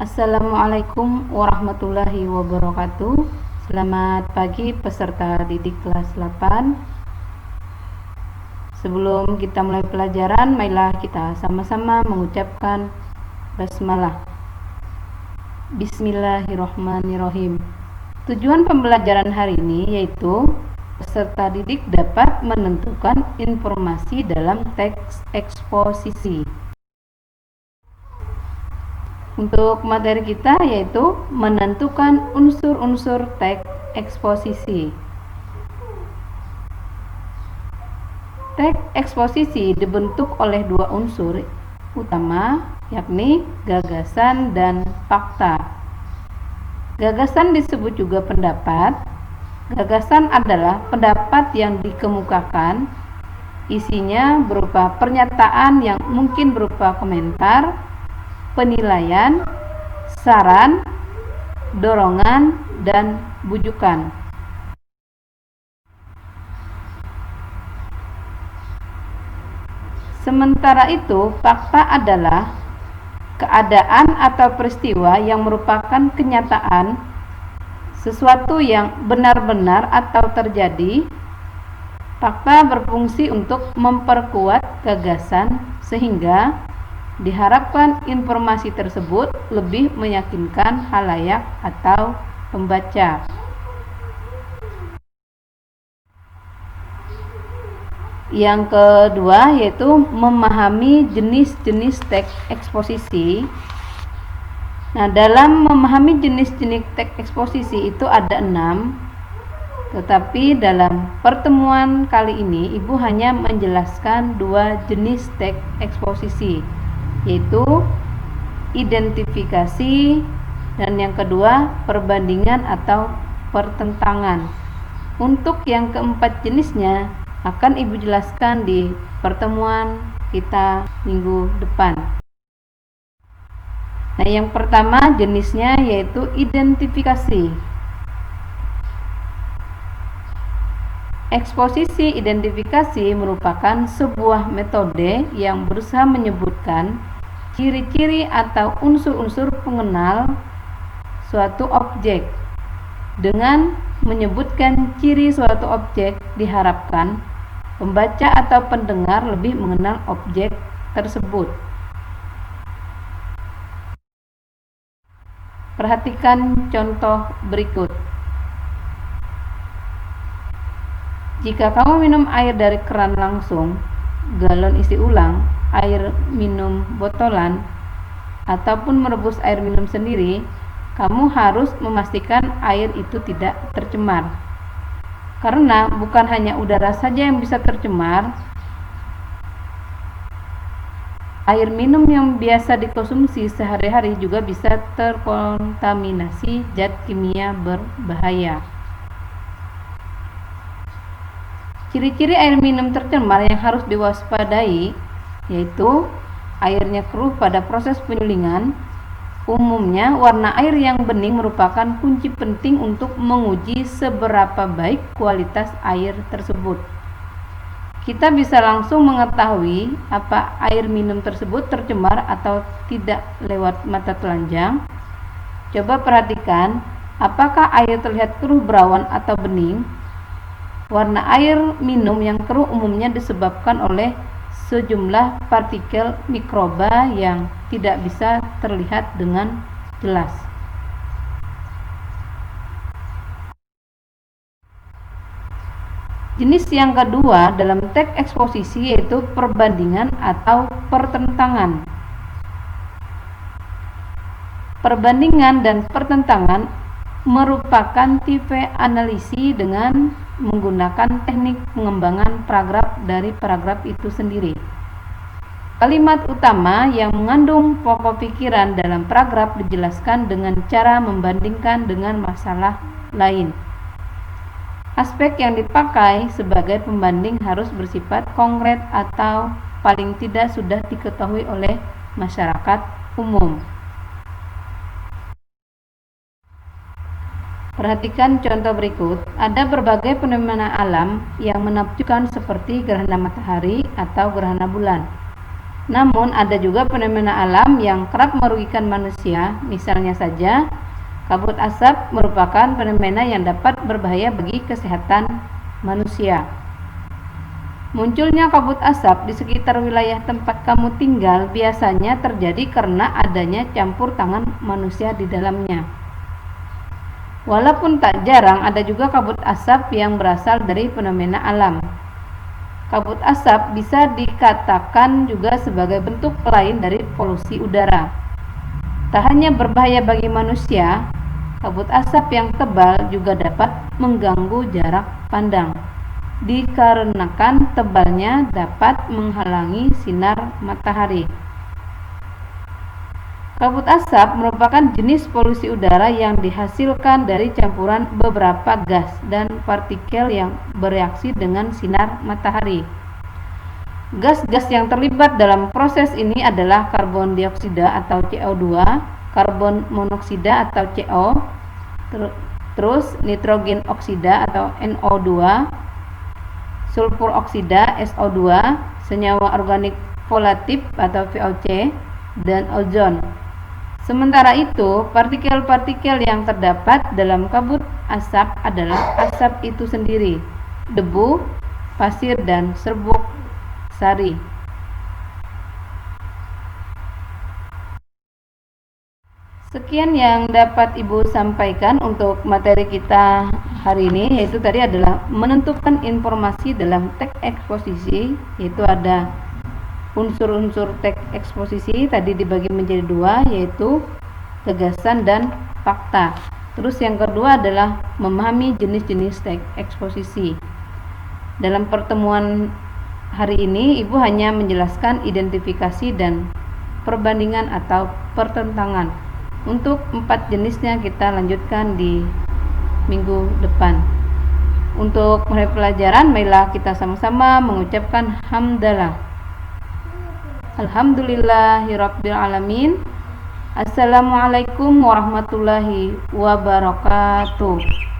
Assalamualaikum warahmatullahi wabarakatuh. Selamat pagi peserta didik kelas 8. Sebelum kita mulai pelajaran, marilah kita sama-sama mengucapkan basmalah. Bismillahirrahmanirrahim. Tujuan pembelajaran hari ini yaitu peserta didik dapat menentukan informasi dalam teks eksposisi. Untuk materi kita yaitu menentukan unsur-unsur teks eksposisi. Teks eksposisi dibentuk oleh dua unsur utama, yakni gagasan dan fakta. Gagasan disebut juga pendapat. Gagasan adalah pendapat yang dikemukakan, isinya berupa pernyataan yang mungkin berupa komentar, penilaian, saran, dorongan, dan bujukan. Sementara itu, fakta adalah keadaan atau peristiwa yang merupakan kenyataan, sesuatu yang benar-benar atau terjadi. Fakta berfungsi untuk memperkuat gagasan sehingga diharapkan informasi tersebut lebih meyakinkan khalayak atau pembaca. Yang kedua yaitu memahami jenis-jenis teks eksposisi. Nah, dalam memahami jenis-jenis teks eksposisi itu ada 6. Tetapi dalam pertemuan kali ini Ibu hanya menjelaskan 2 jenis teks eksposisi, yaitu identifikasi dan yang kedua perbandingan atau pertentangan. Untuk yang keempat jenisnya akan Ibu jelaskan di pertemuan kita minggu depan. Nah, yang pertama jenisnya yaitu identifikasi. Eksposisi identifikasi merupakan sebuah metode yang berusaha menyebutkan ciri-ciri atau unsur-unsur pengenal suatu objek. Dengan menyebutkan ciri suatu objek, diharapkan pembaca atau pendengar lebih mengenal objek tersebut. Perhatikan contoh berikut. Jika kamu minum air dari keran langsung, galon isi ulang, air minum botolan, ataupun merebus air minum sendiri, kamu harus memastikan air itu tidak tercemar. Karena bukan hanya udara saja yang bisa tercemar, air minum yang biasa dikonsumsi sehari-hari juga bisa terkontaminasi zat kimia berbahaya. Ciri-ciri air minum tercemar yang harus diwaspadai yaitu airnya keruh pada proses penyulingan. Umumnya warna air yang bening merupakan kunci penting untuk menguji seberapa baik kualitas air tersebut. Kita bisa langsung mengetahui apa air minum tersebut tercemar atau tidak lewat mata telanjang. Coba perhatikan, apakah air terlihat keruh, berawan, atau bening? Warna air minum yang keruh umumnya disebabkan oleh sejumlah partikel mikroba yang tidak bisa terlihat dengan jelas. Jenis yang kedua dalam teks eksposisi yaitu perbandingan atau pertentangan. Perbandingan dan pertentangan merupakan tipe analisis dengan menggunakan teknik pengembangan paragraf dari paragraf itu sendiri. Kalimat utama yang mengandung pokok pikiran dalam paragraf dijelaskan dengan cara membandingkan dengan masalah lain. Aspek yang dipakai sebagai pembanding harus bersifat konkret atau paling tidak sudah diketahui oleh masyarakat umum. Perhatikan contoh berikut. Ada berbagai fenomena alam yang menakjubkan seperti gerhana matahari atau gerhana bulan. Namun ada juga fenomena alam yang kerap merugikan manusia. Misalnya saja, kabut asap merupakan fenomena yang dapat berbahaya bagi kesehatan manusia. Munculnya kabut asap di sekitar wilayah tempat kamu tinggal biasanya terjadi karena adanya campur tangan manusia di dalamnya. Walaupun tak jarang ada juga kabut asap yang berasal dari fenomena alam. Kabut asap bisa dikatakan juga sebagai bentuk lain dari polusi udara. Tak hanya berbahaya bagi manusia, kabut asap yang tebal juga dapat mengganggu jarak pandang, dikarenakan tebalnya dapat menghalangi sinar matahari. Kabut asap merupakan jenis polusi udara yang dihasilkan dari campuran beberapa gas dan partikel yang bereaksi dengan sinar matahari. Gas-gas yang terlibat dalam proses ini adalah karbon dioksida atau CO2, karbon monoksida atau CO, terus nitrogen oksida atau NO2, sulfur oksida SO2, senyawa organik volatil atau VOC, dan ozon. Sementara itu, partikel-partikel yang terdapat dalam kabut asap adalah asap itu sendiri, debu, pasir, dan serbuk sari. Sekian yang dapat Ibu sampaikan untuk materi kita hari ini, yaitu tadi adalah menentukan informasi dalam teks eksposisi, yaitu ada unsur-unsur teks eksposisi tadi dibagi menjadi dua, yaitu gagasan dan fakta. Terus yang kedua adalah memahami jenis-jenis teks eksposisi. Dalam pertemuan hari ini Ibu hanya menjelaskan identifikasi dan perbandingan atau pertentangan. Untuk 4 jenisnya kita lanjutkan di minggu depan. Untuk mulai pelajaran, marilah kita sama-sama mengucapkan hamdalah. Alhamdulillahirabbil alamin. Assalamualaikum warahmatullahi wabarakatuh.